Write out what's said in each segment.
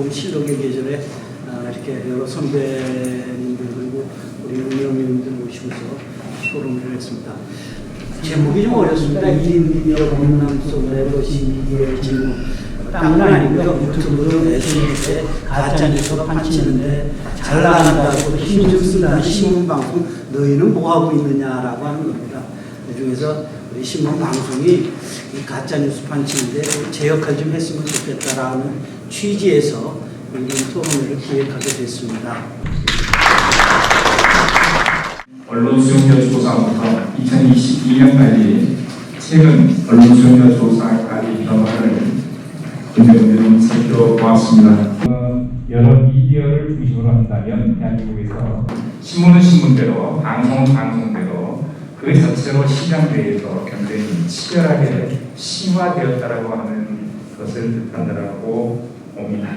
우리 실록의 계절에 이렇게 여러 선배님들 그리고 우리 운영님들 모시고서 토론을 했습니다. 제목이 좀 어렵습니다. 1인 미디어 공남 속 레거시 미디어의 질문. 딴 건 아니고요. 유튜브로 SNS에 가짜뉴스가 판치는데 잘 나간다고 힘 좀 쓴다는 신문방송 너희는 뭐하고 있느냐라고 하는 겁니다. 그 중에서 우리 신문방송이 이 가짜뉴스 판치는데 제 역할 좀 했으면 좋겠다라는 취지에서 이런 토론회를 기획하게 됐습니다. 언론수용자 조사부터 2022년까지 최근 언론수용자 조사까지 변화를 문제는 살펴보았습니다. 여러 미디어를 중심으로 한다면 대한민국에서 신문은 신문대로, 방송은 방송대로 그 자체로 시장 내에서 경쟁이 치열하게 심화되었다라고 하는 것을 뜻한다라고 봅니다.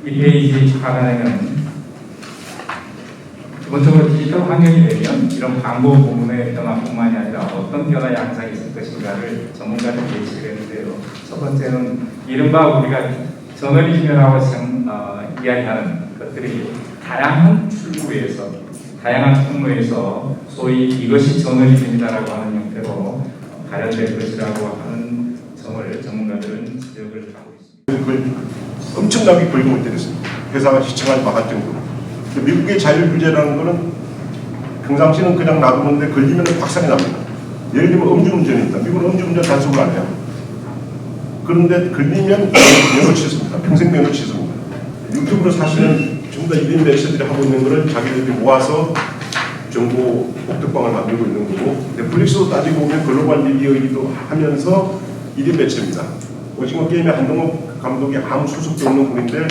이 페이지 하단에는 기본적으로 디지털 환경이 되면 이런 광고 부문의 변화뿐만이 아니라 어떤 변화 양상이 있을 것인가를 전문가들 제시를 했는데요. 첫 번째는 이른바 우리가 저널리즘이라고 이야기하는 것들이 다양한 출구에서, 다양한 통로에서 소위 이것이 저널리즘이다라고 하는 형태로 발현될 것이라고 하는 점을 전문가들은 지적을 하고 있습니다. 그걸 엄청나게 벌금을 때렸습니다. 회사가 시청하지 말할 정도로. 미국의 자율 규제라는 것은 평상시는 그냥 놔두는데 걸리면 확산이 납니다. 예를 들면 음주운전입니다. 미국은 음주운전 단속을 안 해요. 그런데 걸리면 면허 취소입니다. 평생 면허 취소입니다. 유튜브로 사실은 전부 다 1인 매체들이 하고 있는 것을 자기들이 모아서 정보 옥탑방을 만들고 있는 거고, 넷플릭스도 따지고 보면 글로벌 미디어이기도 하면서 1인 매체입니다. 오징어 게임의 한동욱 감독이 아무 수습도 없는 분인데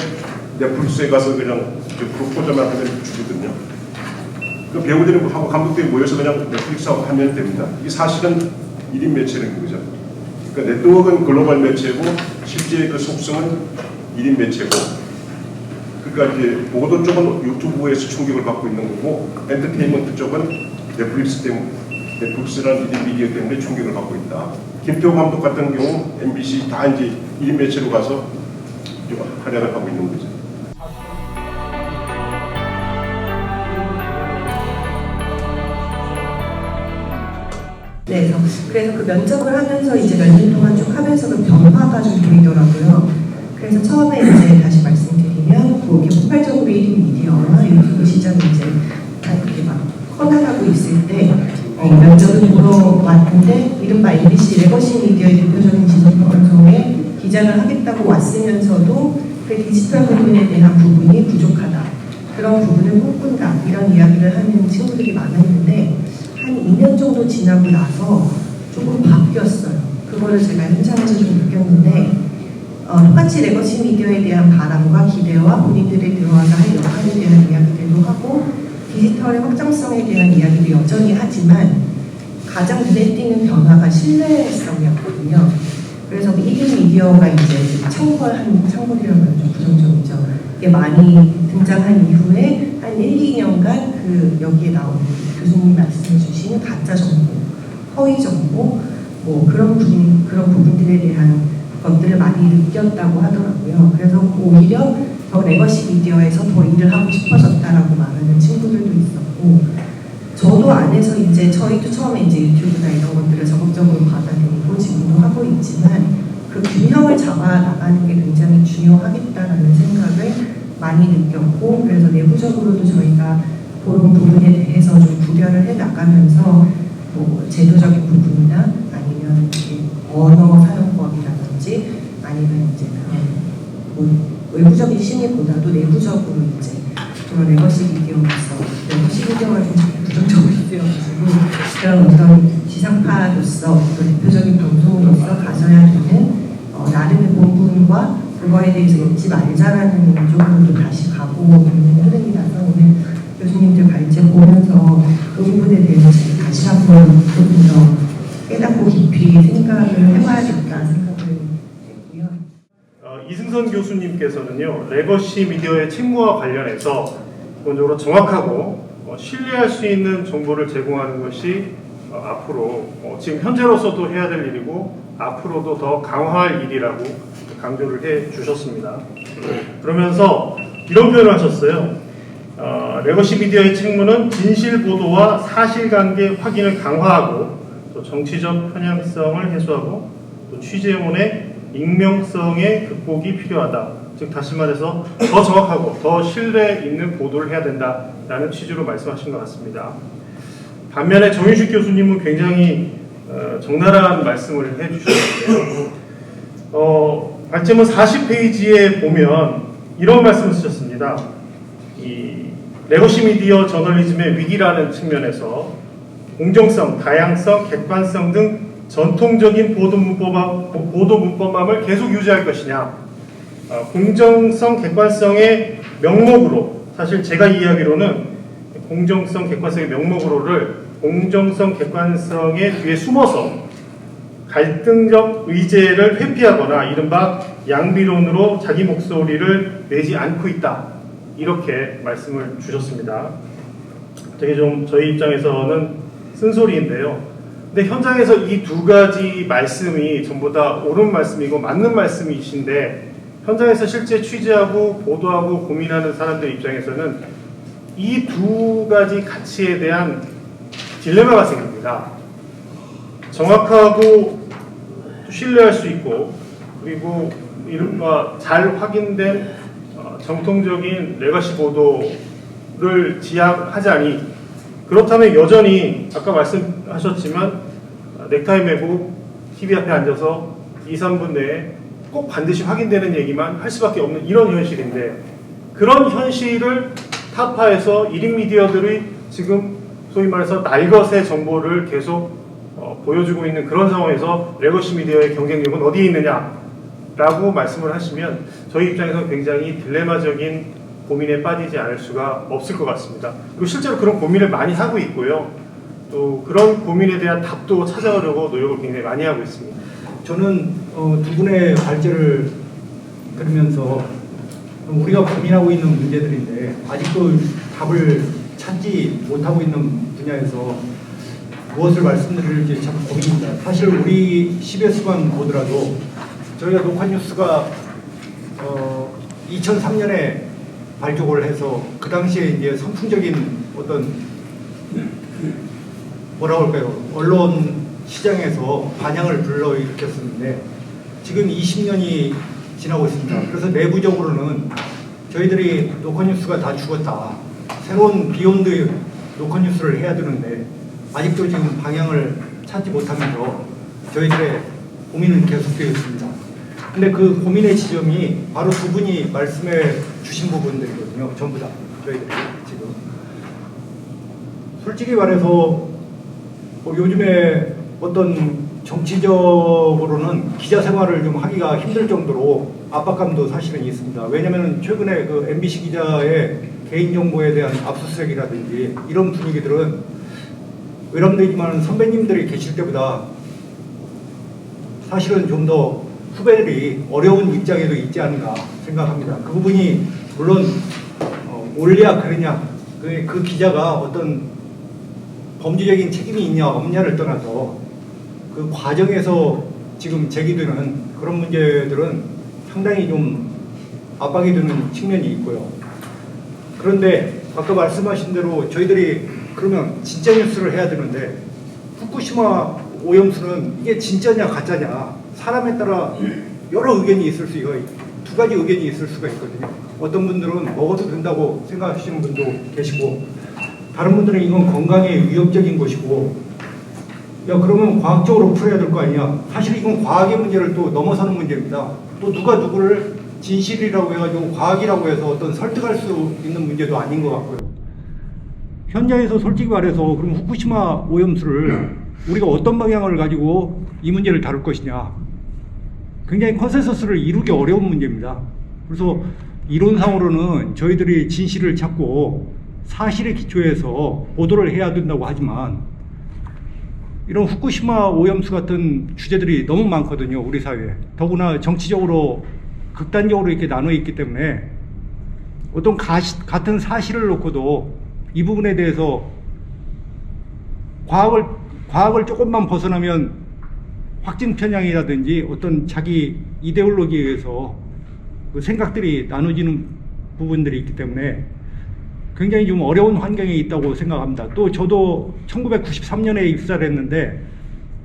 넷플릭스에 가서 그냥 프로포즈만 하면 주거든요. 그 배우들하고 감독들이 모여서 그냥 넷플릭스하고 하면 됩니다. 이게 사실은 1인 매체라는 거죠. 그러니까 네트워크는 글로벌 매체고 실제 그 속성은 1인 매체고, 그러니까 이제 보도 쪽은 유튜브에서 충격을 받고 있는 거고, 엔터테인먼트 쪽은 넷플릭스라는 1인 미디어 때문에 충격을 받고 있다. 김태호 감독 같은 경우 MBC 다 이제 1인 매체로 가서 활약을 하고 있는 거죠. 네, 그래서 그 면접을 하면서 이제 몇 년 동안 쭉 하면서 그 변화가 좀 보이더라고요. 그래서 처음에 이제 다시 말씀드리면 뭐 이렇게 폭발적으로 1인 미디어나 유튜브 시장이 이제 이렇게 막 커나가고 있을 때 면접을 보러 왔는데 이른바 MBC 레거시 미디어의 대표적인 지성방송에 기장을 하겠다고 왔으면서도 그 디지털 부분에 대한 부분이 부족하다. 그런 부분을 꿈꾼다. 이런 이야기를 하는 친구들이 많았는데 한 2년 정도 지나고 나서 조금 바뀌었어요. 그거를 제가 현장에서 좀 느꼈는데 똑같이 레거시 미디어에 대한 바람과 기대와 본인들이 들어와서 할 역할에 대한 이야기들도 하고 디지털의 확장성에 대한 이야기도 여전히 하지만 가장 눈에 띄는 변화가 신뢰성이었거든요. 그래서 1인 미디어가 이제 창궐이라면 좀 부정적이죠. 이게 많이 등장한 이후에 한 1, 2년간 그 여기에 나온 교수님이 말씀해 주신 가짜 정보, 허위 정보, 뭐 그런 부분들에 대한 것들을 많이 느꼈다고 하더라고요. 그래서 오히려 더 레거시 미디어에서 더 일을 하고 싶어졌다라고 말하는 친구들도 있었고, 저도 안에서 이제 저희도 처음에 이제 유튜브나 이런 것들을 적극적으로 받아들이고 지금도 하고 있지만 그 균형을 잡아 나가는 게 굉장히 중요하겠다라는 생각을 많이 느꼈고, 그래서 내부적으로도 저희가 그런 부분에 대해서 좀 구별을 해 나가면서 뭐 제도적인 부분이나 아니면 언어 사용법이라든지 아니면 이제 뭐 외부적인 심의보다도 내부적으로 이제 그런 레거시 미디어로서 레거시 미디어가 좀 부정적으로 쓰여가지고 그런 어떤 지상파로서 또 대표적인 방송으로서 가져야 되는 나름의 본분과 그거에 대해서 잊지 말자라는 쪽으로도 다시 가고 있는 흐름이라서 오늘 교수님들 발제 보면서 그 부분에 대해서 다시 한번 조금 더 깨닫고 깊이 생각을 해봐야겠다 생각을 했고요. 이승선 교수님께서는요, 레거시 미디어의 책무와 관련해서 기본적으로 정확하고 신뢰할 수 있는 정보를 제공하는 것이 앞으로 지금 현재로서도 해야 될 일이고 앞으로도 더 강화할 일이라고 강조를 해 주셨습니다. 그러면서 이런 표현을 하셨어요. 레거시 미디어의 책무는 진실 보도와 사실관계 확인을 강화하고 또 정치적 편향성을 해소하고 또 취재원의 익명성의 극복이 필요하다. 즉 다시 말해서 더 정확하고 더 신뢰 있는 보도를 해야 된다라는 취지로 말씀하신 것 같습니다. 반면에 정윤식 교수님은 굉장히 적나라한 말씀을 해주셨는데요. 발제문 40페이지에 보면 이런 말씀을 쓰셨습니다. 이 레거시 미디어 저널리즘의 위기라는 측면에서 공정성, 다양성, 객관성 등 전통적인 보도 문법함을 계속 유지할 것이냐, 공정성, 객관성의 명목으로, 사실 제가 이해하기로는 공정성, 객관성의 명목으로를 공정성, 객관성의 뒤에 숨어서 갈등적 의제를 회피하거나 이른바 양비론으로 자기 목소리를 내지 않고 있다, 이렇게 말씀을 주셨습니다. 되게 좀 저희 입장에서는 쓴소리인데요. 근데 현장에서 이 두 가지 말씀이 전부 다 옳은 말씀이고 맞는 말씀이신데, 현장에서 실제 취재하고 보도하고 고민하는 사람들 입장에서는 이 두 가지 가치에 대한 딜레마가 생깁니다. 정확하고 신뢰할 수 있고, 그리고 이른바 잘 확인된 정통적인 레거시 보도를 지향하자니, 그렇다면 여전히 아까 말씀하셨지만 넥타이 매고 TV 앞에 앉아서 2, 3분 내에 꼭 반드시 확인되는 얘기만 할 수밖에 없는 이런 현실인데, 그런 현실을 타파해서 1인 미디어들이 지금 소위 말해서 날것의 정보를 계속 보여주고 있는 그런 상황에서 레거시 미디어의 경쟁력은 어디에 있느냐라고 말씀을 하시면 저희 입장에서 굉장히 딜레마적인 고민에 빠지지 않을 수가 없을 것 같습니다. 그리고 실제로 그런 고민을 많이 하고 있고요. 또 그런 고민에 대한 답도 찾아오려고 노력을 굉장히 많이 하고 있습니다. 저는 두 분의 발제를 들으면서 우리가 고민하고 있는 문제들인데 아직도 답을 찾지 못하고 있는 분야에서 무엇을 말씀드릴지 참 고민입니다. 사실 우리 CBS만 보더라도 저희가 녹화뉴스가 2003년에 발족을 해서 그 당시에 이제 선풍적인 어떤 뭐라 그럴까요? 언론 시장에서 반향을 불러일으켰었는데 지금 20년이 지나고 있습니다. 그래서 내부적으로는 저희들이 녹화뉴스가 다 죽었다, 새로운 비욘드 녹화뉴스를 해야 되는데 아직도 지금 방향을 찾지 못하면서 저희들의 고민은 계속되어 있습니다. 근데 그 고민의 지점이 바로 두 분이 말씀해 주신 부분들이거든요. 전부 다 저희들이 지금 솔직히 말해서 요즘에 어떤 정치적으로는 기자 생활을 좀 하기가 힘들 정도로 압박감도 사실은 있습니다. 왜냐하면 최근에 그 MBC 기자의 개인정보에 대한 압수수색이라든지 이런 분위기들은 외람되지만 선배님들이 계실 때보다 사실은 좀 더 후배들이 어려운 입장에도 있지 않은가 생각합니다. 그 부분이 물론 옳냐 그러냐, 그 기자가 어떤 범죄적인 책임이 있냐 없냐를 떠나서 그 과정에서 지금 제기되는 그런 문제들은 상당히 좀 압박이 되는 측면이 있고요. 그런데 아까 말씀하신 대로 저희들이 그러면 진짜 뉴스를 해야 되는데 후쿠시마 오염수는 이게 진짜냐 가짜냐 사람에 따라 여러 의견이 있을 수가 두 가지 의견이 있을 수가 있거든요. 어떤 분들은 먹어도 된다고 생각하시는 분도 계시고, 다른 분들은 이건 건강에 위협적인 것이고, 야 그러면 과학적으로 풀어야 될 거 아니냐. 사실 이건 과학의 문제를 또 넘어서는 문제입니다. 또 누가 누구를 진실이라고 해가지고 과학이라고 해서 어떤 설득할 수 있는 문제도 아닌 것 같고요. 현장에서 솔직히 말해서 그럼 후쿠시마 오염수를 우리가 어떤 방향을 가지고 이 문제를 다룰 것이냐, 굉장히 컨센서스를 이루기 어려운 문제입니다. 그래서 이론상으로는 저희들이 진실을 찾고 사실에 기초해서 보도를 해야 된다고 하지만 이런 후쿠시마 오염수 같은 주제들이 너무 많거든요, 우리 사회에. 더구나 정치적으로 극단적으로 이렇게 나눠 있기 때문에 어떤 같은 사실을 놓고도 이 부분에 대해서 과학을 조금만 벗어나면 확증 편향이라든지 어떤 자기 이데올로기에 의해서 그 생각들이 나눠지는 부분들이 있기 때문에 굉장히 좀 어려운 환경에 있다고 생각합니다. 또 저도 1993년에 입사를 했는데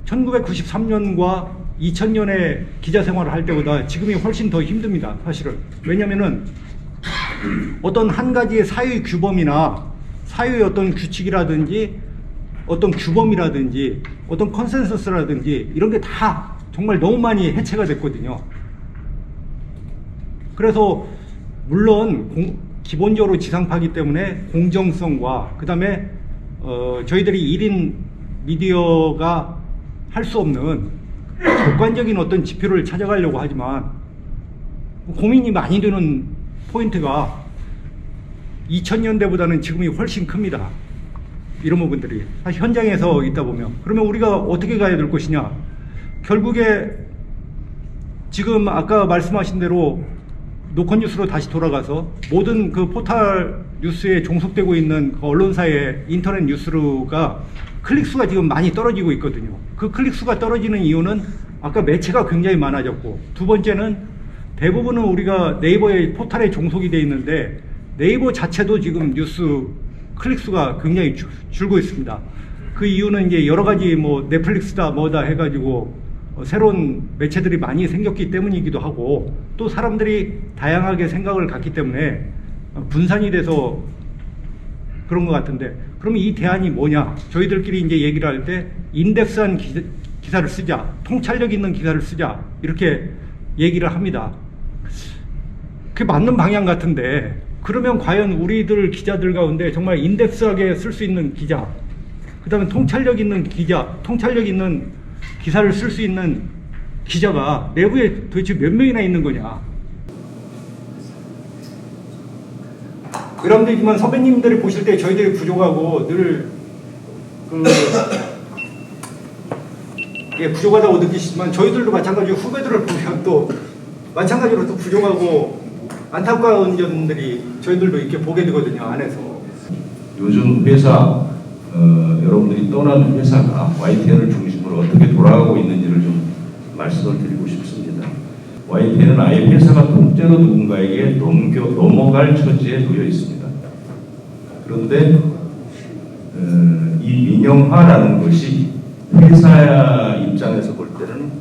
1993년과 2000년에 기자 생활을 할 때보다 지금이 훨씬 더 힘듭니다. 사실은. 왜냐면은 어떤 한 가지의 사회의 규범이나 사회의 어떤 규칙이라든지 어떤 규범이라든지 어떤 컨센서스라든지 이런 게 다 정말 너무 많이 해체가 됐거든요. 그래서 물론 기본적으로 지상파이기 때문에 공정성과 그 다음에 저희들이 1인 미디어가 할 수 없는 객관적인 어떤 지표를 찾아가려고 하지만 고민이 많이 되는 포인트가 2000년대보다는 지금이 훨씬 큽니다. 이런 부분들이 사실 현장에서 있다 보면 그러면 우리가 어떻게 가야 될 것이냐. 결국에 지금 아까 말씀하신 대로 노컷뉴스로 다시 돌아가서 모든 그 포털 뉴스에 종속되고 있는 그 언론사의 인터넷 뉴스가 클릭수가 지금 많이 떨어지고 있거든요. 그 클릭수가 떨어지는 이유는 아까 매체가 굉장히 많아졌고, 두 번째는 대부분은 우리가 네이버의 포털에 종속이 되어 있는데 네이버 자체도 지금 뉴스 클릭수가 굉장히 줄고 있습니다. 그 이유는 이제 여러 가지 뭐 넷플릭스다 뭐다 해가지고 새로운 매체들이 많이 생겼기 때문이기도 하고, 또 사람들이 다양하게 생각을 갖기 때문에 분산이 돼서 그런 것 같은데, 그러면 이 대안이 뭐냐? 저희들끼리 이제 얘기를 할 때 인덱스한 기사를 쓰자, 통찰력 있는 기사를 쓰자, 이렇게 얘기를 합니다. 그게 맞는 방향 같은데, 그러면 과연 우리들 기자들 가운데 정말 인덱스하게 쓸 수 있는 기자, 그 다음에 통찰력 있는 기자, 통찰력 있는 기사를 쓸 수 있는 기자가 내부에 도대체 몇 명이나 있는 거냐? 여러분들이지만 선배님들이 보실 때 저희들이 부족하고 늘 부족하다고 느끼시지만 저희들도 마찬가지로 후배들을 보면 또 마찬가지로 또 부족하고 안타까운 점들이 저희들도 이렇게 보게 되거든요, 안에서. 요즘 회사, 여러분들이 떠난 회사가 YTN을 중심으로 어떻게 돌아가고 있는지를 좀 말씀을 드리고 싶습니다. YTN은 아예 회사가 통째로 누군가에게 넘어갈 처지에 놓여 있습니다. 그런데 이 민영화라는 것이 회사 입장에서 볼 때는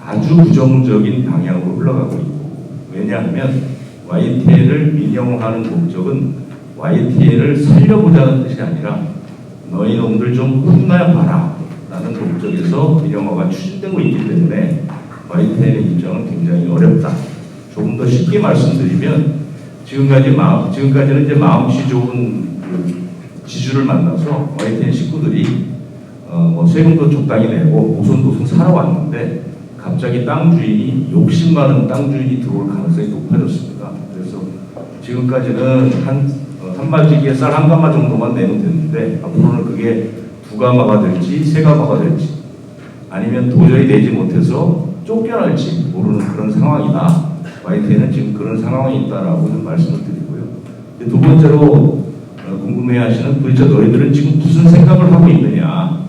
아주 부정적인 방향으로 흘러가고 있고, 왜냐하면 YTN을 민영화하는 목적은 YTN을 살려보자는 뜻이 아니라 너희 놈들 좀 혼나봐라 라는 목적에서 민영화가 추진되고 있기 때문에 YTN의 입장은 굉장히 어렵다. 조금 더 쉽게 말씀드리면 지금까지는 이제 마음씨 좋은 지주를 만나서 YTN 식구들이 세금도 적당히 내고 오손도손 살아왔는데 갑자기 땅 주인이 욕심 많은 땅 주인이 들어올 가능성이 높아졌습니다. 그래서 지금까지는 한 마지기에 쌀 한 가마 정도만 내면 되는데 앞으로는 그게 두 가마가 될지 세 가마가 될지 아니면 도저히 내지 못해서 쫓겨날지 모르는 그런 상황이다. YTN은 지금 그런 상황에 있다라고 좀 말씀을 드리고요. 두 번째로 궁금해하시는 도대체 너희들은 지금 무슨 생각을 하고 있느냐,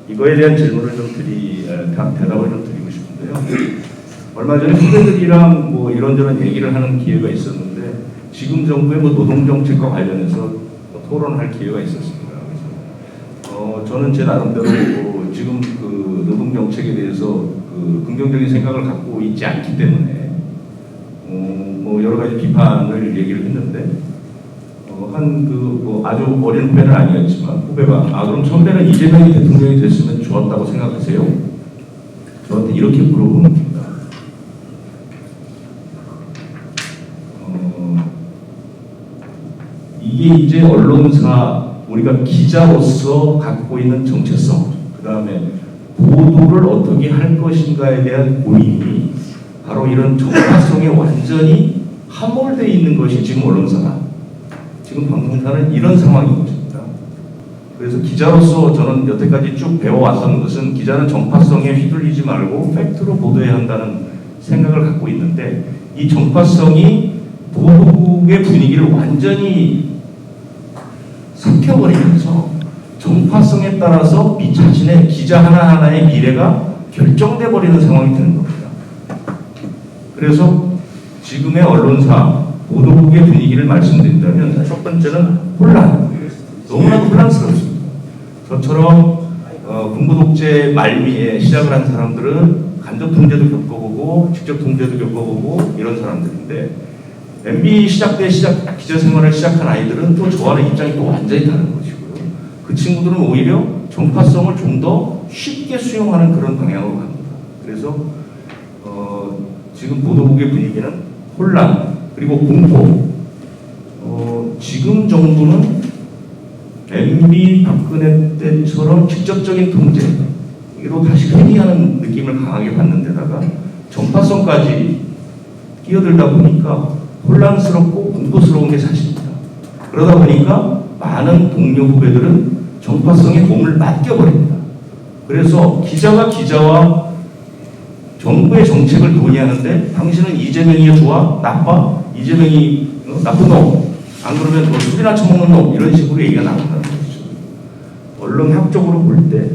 이거에 대한 질문을 좀 대답을 좀 드리고 싶은데요. 얼마 전에 후배들이랑 뭐 이런저런 얘기를 하는 기회가 있었는데 지금 정부의 뭐 노동정책과 관련해서 토론할 기회가 있었습니다. 그래서 저는 제 나름대로 지금 그 노동정책에 대해서 그 긍정적인 생각을 갖고 있지 않기 때문에 뭐 여러 가지 비판을 얘기를 했는데 아주 어린 후배는 아니었지만 후배가 그럼 선배는 이재명이 대통령이 됐으면 좋았다고 생각하세요? 저한테 이렇게 물어보는 겁니다. 이게 이제 언론사, 우리가 기자로서 갖고 있는 정체성, 그 다음에 보도를 어떻게 할 것인가에 대한 고민이 바로 이런 정파성에 완전히 함몰되어 있는 것이 지금 언론사다. 지금 방송사는 이런 상황인 것입니다. 그래서 기자로서 저는 여태까지 쭉 배워왔던 것은 기자는 정파성에 휘둘리지 말고 팩트로 보도해야 한다는 생각을 갖고 있는데, 이 정파성이 보도국의 분위기를 완전히 삭혀버리면서 정파성에 따라서 자신의 기자 하나하나의 미래가 결정돼 버리는 상황이 되는 겁니다. 그래서 지금의 언론사 보도국의 분위기를 말씀드린다면 첫 번째는 혼란, 너무나도 혼란스럽습니다. 저처럼 군부 독재 말미에 시작을 한 사람들은 간접 통제도 겪어보고 직접 통제도 겪어보고 이런 사람들인데, MB 시작 때 기자 생활을 시작한 아이들은 또 저와는 입장이 또 완전히 다른 것이고요. 그 친구들은 오히려 정파성을 좀 더 쉽게 수용하는 그런 방향으로 갑니다. 그래서 지금 보도국의 분위기는 혼란 그리고 공포. 지금 정부는 MB 박근혜 때처럼 직접적인 통제로 다시 회귀하는 느낌을 강하게 받는 데다가 전파성까지 끼어들다 보니까 혼란스럽고 공포스러운 게 사실입니다. 그러다 보니까 많은 동료 후배들은 전파성에 몸을 맡겨버립니다. 그래서 기자가 기자와 정부의 정책을 논의하는데 당신은 이재명이 좋아? 나빠? 이재명이 나쁜 놈? 안 그러면 너 술이나 처먹는 놈? 이런 식으로 얘기가 나온다는 거죠. 언론학적으로 볼 때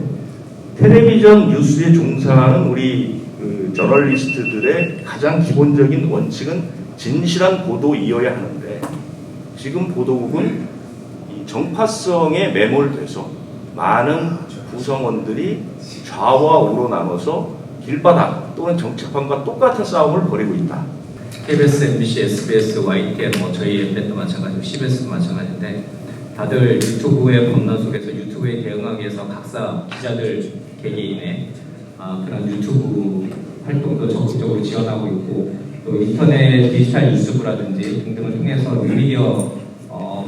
텔레비전 뉴스에 종사하는 우리 저널리스트들의 가장 기본적인 원칙은 진실한 보도이어야 하는데, 지금 보도국은 이 정파성에 매몰돼서 많은 구성원들이 좌와 우로 나눠서 길바닥 또는 정치판과 똑같은 싸움을 벌이고 있다. KBS, MBC, SBS, YTN, 저희 엠넷도 마찬가지고 CBS도 마찬가지인데, 다들 유튜브의 범람 속에서 유튜브에 대응하기 위해서 각사 기자들 개개인의 그런 유튜브 활동도 적극적으로 지원하고 있고, 또 인터넷 디지털 뉴스부라든지 등등을 통해서 미디어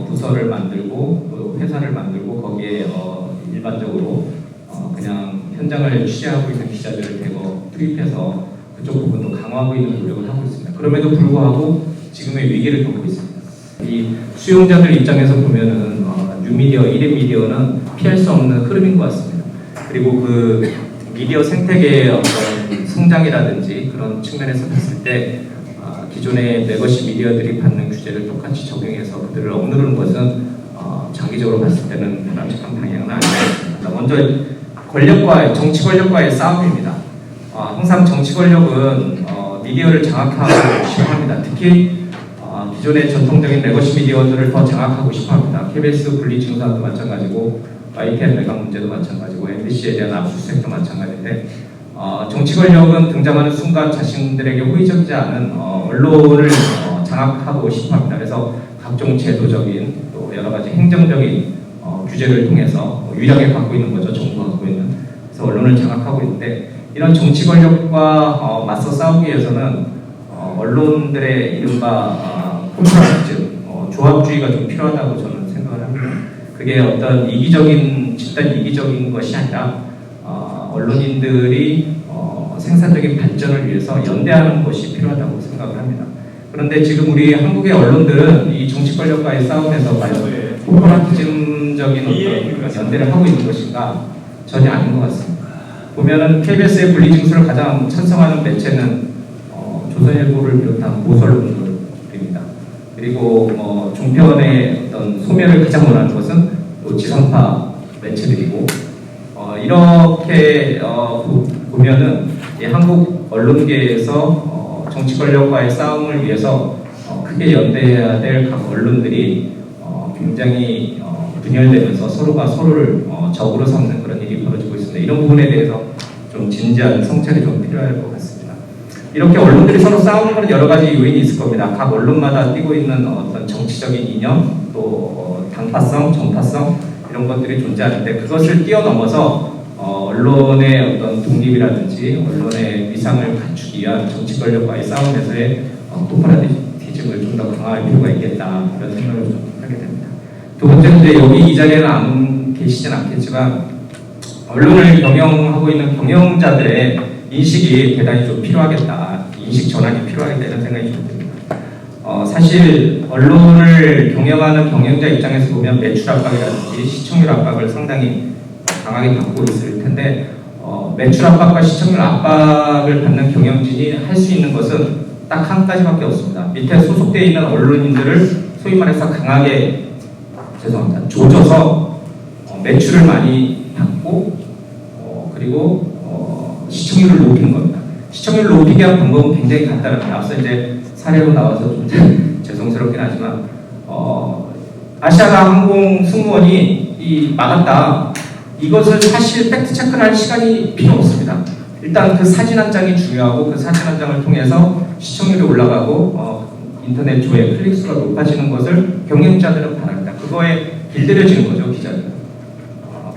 부서를 만들고 또 회사를 만들고 거기에 일반적으로 그냥 현장을 취재하고 있는 기자들을 대거 투입해서 그쪽 부분도 강화하고 있는 노력을 하고 있습니다. 그럼에도 불구하고 지금의 위기를 겪고 있습니다. 이 수용자들 입장에서 보면은 뉴미디어, 1인 미디어는 피할 수 없는 흐름인 것 같습니다. 그리고 그 미디어 생태계의 어떤 성장이라든지 그런 측면에서 봤을 때 기존의 레거시 미디어들이 받는 규제를 똑같이 적용해서 그들을 억누르는 것은 장기적으로 봤을 때는 바람직한 방향은 아닌 것 같습니다. 먼저 정치 권력과의 싸움입니다. 항상 정치 권력은 미디어를 장악하고 싶어합니다. 특히 기존의 전통적인 레거시 미디어들을 더 장악하고 싶어합니다. KBS 분리 증산도 마찬가지고 YTN 매각 문제도 마찬가지고 MBC에 대한 압수수색도 마찬가지인데, 정치 권력은 등장하는 순간 자신들에게 호의적이지 않은 언론을 장악하고 싶어합니다. 그래서 각종 제도적인 또 여러 가지 행정적인 규제를 통해서 유일하게 갖고 있는 거죠. 정부가 갖고 있는. 그래서 언론을 장악하고 있는데, 이런 정치 권력과 맞서 싸우기 위해서는 언론들의 이른바 콘트라스트, 조합주의가 좀 필요하다고 저는 생각을 합니다. 그게 어떤 집단 이기적인 것이 아니라 언론인들이 생산적인 발전을 위해서 연대하는 것이 필요하다고 생각을 합니다. 그런데 지금 우리 한국의 언론들은 이 정치 권력과의 싸움에서 과연 코퍼레티즘적인 어떤 연대를 하고 있는 것인가? 전혀 아닌 것 같습니다. 보면은 KBS의 분리징수를 가장 찬성하는 매체는 조선일보를 비롯한 보수언론들입니다. 그리고 종편의 어떤 소멸을 가장 원하는 것은 또 지상파 매체들이고, 이렇게 보면은 한국 언론계에서 정치 권력과의 싸움을 위해서 크게 연대해야 될 각 언론들이 굉장히 분열되면서 서로가 서로를 적으로 삼는 그런 일이 벌어지고 있습니다. 이런 부분에 대해서 좀 진지한 성찰이 좀 필요할 것 같습니다. 이렇게 언론들이 서로 싸우는 것은 여러 가지 요인이 있을 겁니다. 각 언론마다 띄고 있는 어떤 정치적인 이념, 또 당파성, 정파성 이런 것들이 존재하는데, 그것을 뛰어넘어서 언론의 어떤 독립이라든지 언론의 위상을 갖추기 위한 정치 권력과의 싸움에서의 코퍼레티즘을 좀 더 강화할 필요가 있겠다, 이런 생각을 좀 하게 됩니다. 두 번째는 여기 이 자리에는 안 계시진 않겠지만, 언론을 경영하고 있는 경영자들의 인식이 대단히 좀 필요하겠다, 인식 전환이 필요하겠다, 이런 생각이 좀 듭니다. 사실 언론을 경영하는 경영자 입장에서 보면 매출 압박이라든지 시청률 압박을 상당히 강하게 받고 있을 텐데, 매출 압박과 시청률 압박을 받는 경영진이 할 수 있는 것은 딱 한 가지밖에 없습니다. 밑에 소속되어 있는 언론인들을 소위 말해서 강하게 조져서 매출을 많이 받고 그리고 시청률을 높이는 겁니다. 시청률을 높이기 위한 방법은 굉장히 간단합니다. 앞서 이제 사례로 나와서 좀 죄송스럽긴 하지만 아시아나 항공 승무원이 막았다. 이것을 사실 팩트 체크를 할 시간이 필요 없습니다. 일단 그 사진 한 장이 중요하고 그 사진 한 장을 통해서 시청률이 올라가고 인터넷 조회 클릭수가 높아지는 것을 경영자들은 바랍니다. 그거에 길들여지는 거죠, 기자들은.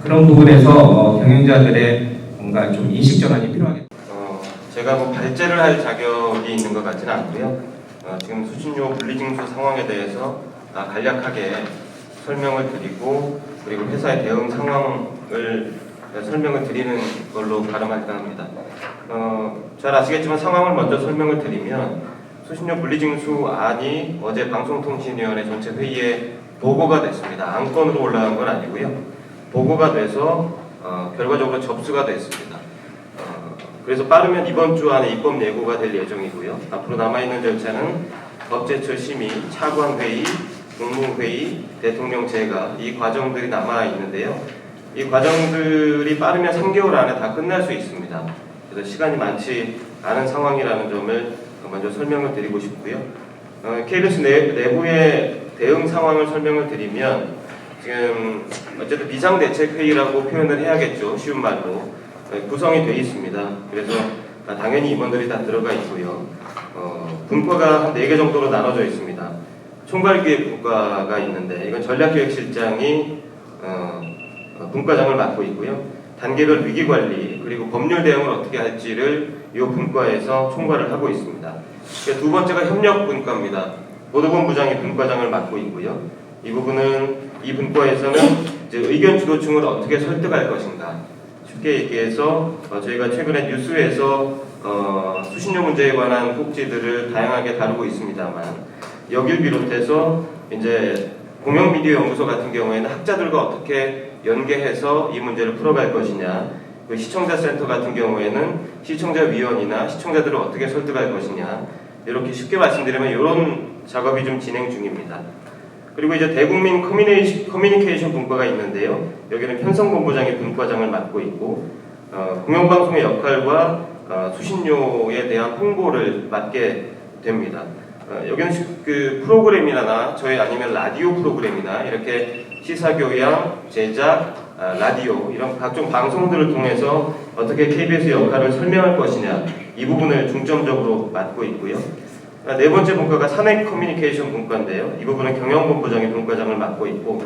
그런 부분에서 경영자들의 뭔가 좀 인식 전환이 필요하겠다. 제가 뭐 발제를 할 자격이 있는 것 같지는 않고요. 지금 수신료 분리징수 상황에 대해서 간략하게 설명을 드리고 그리고 회사의 대응 상황을 설명을 드리는 걸로 가름할까 합니다. 잘 아시겠지만 상황을 먼저 설명을 드리면 수신료 분리징수안이 어제 방송통신위원회 전체 회의에 보고가 됐습니다. 안건으로 올라간 건 아니고요. 보고가 돼서 결과적으로 접수가 됐습니다. 그래서 빠르면 이번 주 안에 입법 예고가 될 예정이고요. 앞으로 남아있는 절차는 법제처 심의, 차관회의, 국무회의, 대통령 제가 이 과정들이 남아있는데요. 이 과정들이 빠르면 3개월 안에 다 끝날 수 있습니다. 그래서 시간이 많지 않은 상황이라는 점을 먼저 설명을 드리고 싶고요. KBS 내부의 대응 상황을 설명을 드리면 지금 어쨌든 비상대책회의라고 표현을 해야겠죠. 쉬운 말로. 구성이 되어 있습니다. 그래서 당연히 임원들이 다 들어가 있고요. 분과가 한 4개 정도로 나눠져 있습니다. 총괄기획 분과가 있는데 이건 전략기획실장이 분과장을 맡고 있고요. 단계별 위기관리 그리고 법률 대응을 어떻게 할지를 이 분과에서 총괄을 하고 있습니다. 두 번째가 협력분과입니다. 보도본부장이 분과장을 맡고 있고요. 이 부분은 이 분과에서는 이제 의견 주도층을 어떻게 설득할 것인가. 쉽게 얘기해서 저희가 최근에 뉴스에서 수신료 문제에 관한 꼭지들을 다양하게 다루고 있습니다만 여길 비롯해서 이제 공영미디어 연구소 같은 경우에는 학자들과 어떻게 연계해서 이 문제를 풀어갈 것이냐, 그 시청자센터 같은 경우에는 시청자위원이나 시청자들을 어떻게 설득할 것이냐, 이렇게 쉽게 말씀드리면 이런 작업이 좀 진행 중입니다. 그리고 이제 대국민 커뮤니케이션 분과가 있는데요. 여기는 편성본부장이 분과장을 맡고 있고 공영방송의 역할과 수신료에 대한 홍보를 맡게 됩니다. 여기는 그 프로그램이나 저희 아니면 라디오 프로그램이나 이렇게 시사교양, 제작, 라디오 이런 각종 방송들을 통해서 어떻게 KBS 역할을 설명할 것이냐 이 부분을 중점적으로 맡고 있고요. 네 번째 분과가 산업 커뮤니케이션 분과인데요. 이 부분은 경영본부장이 분과장을 맡고 있고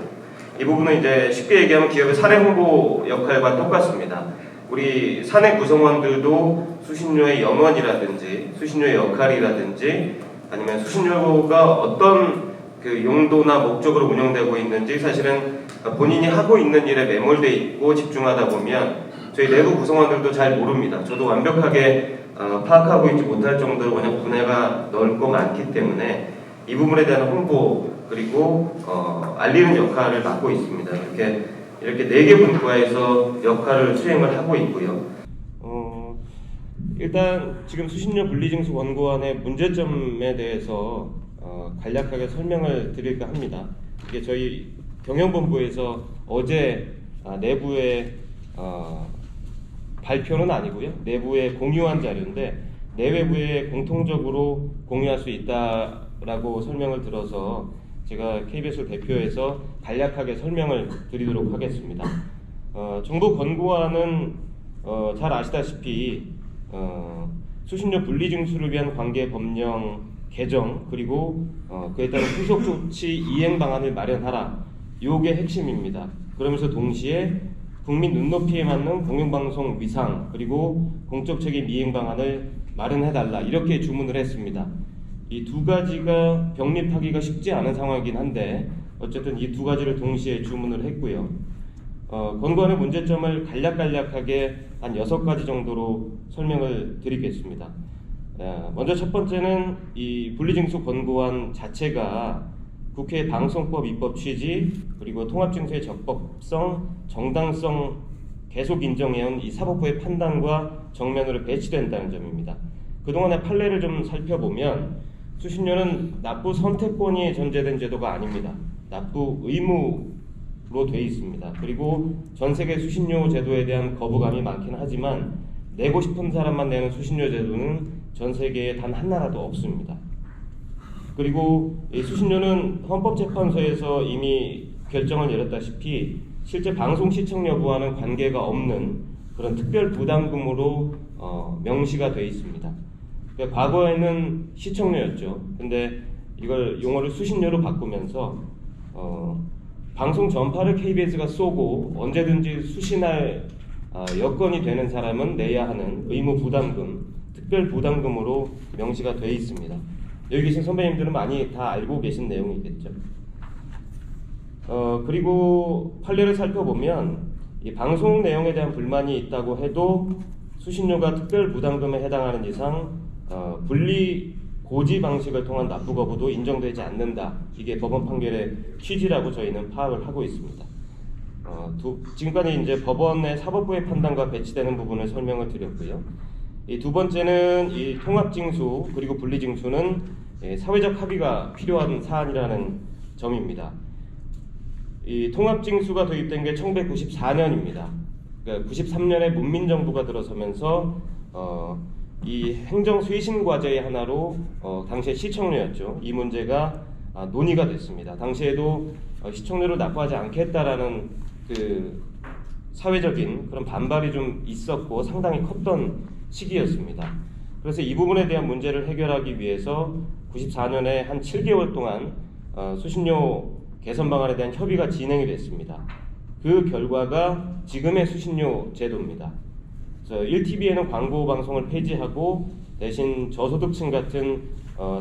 이 부분은 이제 쉽게 얘기하면 기업의 사내 홍보 역할과 똑같습니다. 우리 사내 구성원들도 수신료의 영원이라든지 수신료의 역할이라든지 아니면 수신료가 어떤 그 용도나 목적으로 운영되고 있는지 사실은 본인이 하고 있는 일에 매몰돼 있고 집중하다 보면 저희 내부 구성원들도 잘 모릅니다. 저도 완벽하게 파악하고 있지 못할 정도로 그냥 분야가 넓고 많기 때문에 이 부분에 대한 홍보 그리고 알리는 역할을 맡고 있습니다. 이렇게 4개 분과에서 역할을 수행을 하고 있고요. 일단 지금 수신료 분리징수 권고안의 문제점에 대해서 간략하게 설명을 드릴까 합니다. 이게 저희 경영본부에서 어제 내부에 발표는 아니고요. 내부에 공유한 자료인데 내외부에 공통적으로 공유할 수 있다라고 설명을 들어서 제가 KBS 대표에서 간략하게 설명을 드리도록 하겠습니다. 정부 권고안은 잘 아시다시피 수신료 분리징수를 위한 관계 법령 개정 그리고 그에 따른 후속 조치 이행 방안을 마련하라. 요게 핵심입니다. 그러면서 동시에 국민 눈높이에 맞는 공영방송 위상 그리고 공적 책임 이행 방안을 마련해달라 이렇게 주문을 했습니다. 이 두 가지가 병립하기가 쉽지 않은 상황이긴 한데 어쨌든 이 두 가지를 동시에 주문을 했고요. 권고안의 문제점을 간략하게 한 6가지 정도로 설명을 드리겠습니다. 먼저 첫 번째는 이 분리징수 권고안 자체가 국회 방송법 입법 취지 그리고 통합징수의 적법성, 정당성 계속 인정해온 이 사법부의 판단과 정면으로 배치된다는 점입니다. 그동안의 판례를 좀 살펴보면 수신료는 납부 선택권이 전제된 제도가 아닙니다. 납부 의무로 돼 있습니다. 그리고 전 세계 수신료 제도에 대한 거부감이 많긴 하지만 내고 싶은 사람만 내는 수신료 제도는 전 세계에 단 한 나라도 없습니다. 그리고 이 수신료는 헌법재판소에서 이미 결정을 내렸다시피 실제 방송 시청 여부와는 관계가 없는 그런 특별 부담금으로 명시가 되어 있습니다. 그러니까 과거에는 시청료였죠. 근데 이걸 용어를 수신료로 바꾸면서 방송 전파를 KBS가 쏘고 언제든지 수신할 여건이 되는 사람은 내야 하는 의무 부담금, 특별 부담금으로 명시가 되어 있습니다. 여기 계신 선배님들은 많이 다 알고 계신 내용이겠죠. 그리고 판례를 살펴보면 이 방송 내용에 대한 불만이 있다고 해도 수신료가 특별 부담금에 해당하는 이상 분리 고지 방식을 통한 납부 거부도 인정되지 않는다. 이게 법원 판결의 취지라고 저희는 파악을 하고 있습니다. 지금까지 이제 법원의 사법부의 판단과 배치되는 부분을 설명을 드렸고요. 이 두 번째는 이 통합징수 그리고 분리징수는 사회적 합의가 필요한 사안이라는 점입니다. 이 통합징수가 도입된 게 1994년입니다. 그러니까 93년에 문민정부가 들어서면서 이 행정 쇄신 과제의 하나로 당시에 시청료였죠. 이 문제가 논의가 됐습니다. 당시에도 시청료를 납부하지 않겠다라는 그 사회적인 그런 반발이 좀 있었고 상당히 컸던 시기였습니다. 그래서 이 부분에 대한 문제를 해결하기 위해서 94년에 한 7개월 동안 수신료 개선 방안에 대한 협의가 진행이 됐습니다. 그 결과가 지금의 수신료 제도입니다. 1TV에는 광고 방송을 폐지하고 대신 저소득층 같은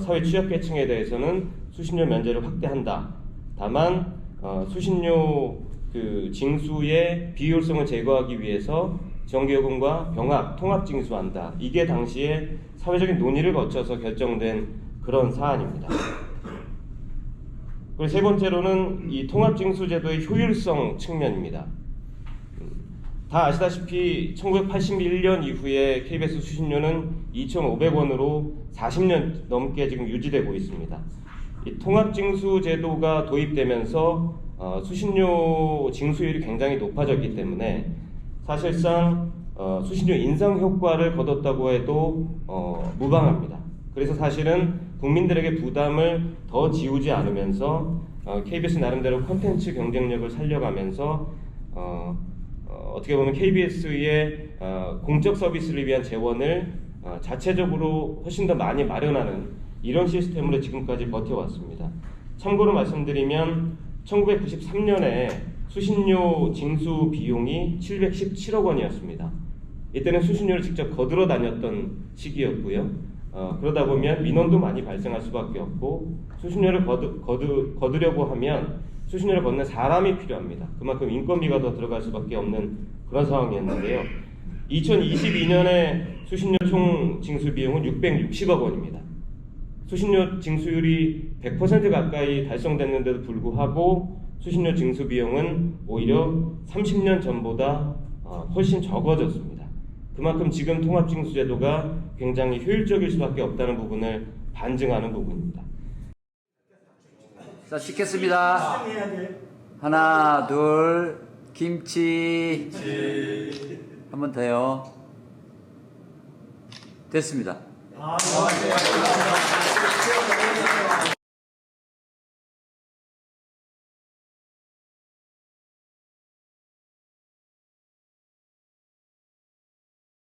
사회 취약계층에 대해서는 수신료 면제를 확대한다. 다만 수신료 그 징수의 비효율성을 제거하기 위해서 정기요금과 병합, 통합징수한다. 이게 당시에 사회적인 논의를 거쳐서 결정된 그런 사안입니다. 그리고 세 번째로는 이 통합징수제도의 효율성 측면입니다. 다 아시다시피 1981년 이후에 KBS 수신료는 2,500원으로 40년 넘게 지금 유지되고 있습니다. 이 통합징수 제도가 도입되면서 수신료 징수율이 굉장히 높아졌기 때문에 사실상 수신료 인상 효과를 거뒀다고 해도 무방합니다. 그래서 사실은 국민들에게 부담을 더 지우지 않으면서 KBS 나름대로 콘텐츠 경쟁력을 살려가면서 어떻게 보면 KBS의 공적 서비스를 위한 재원을 자체적으로 훨씬 더 많이 마련하는 이런 시스템으로 지금까지 버텨왔습니다. 참고로 말씀드리면 1993년에 수신료 징수 비용이 717억 원이었습니다. 이때는 수신료를 직접 거들어 다녔던 시기였고요. 그러다 보면 민원도 많이 발생할 수밖에 없고 수신료를 거두려고 하면 수신료를 걷는 사람이 필요합니다. 그만큼 인건비가 더 들어갈 수밖에 없는 그런 상황이었는데요. 2022년에 수신료 총 징수 비용은 660억 원입니다. 수신료 징수율이 100% 가까이 달성됐는데도 불구하고 수신료 징수 비용은 오히려 30년 전보다 훨씬 적어졌습니다. 그만큼 지금 통합징수제도가 굉장히 효율적일 수밖에 없다는 부분을 반증하는 부분입니다. 자, 찍겠습니다. 하나, 둘, 김치. 한 번 더요. 됐습니다.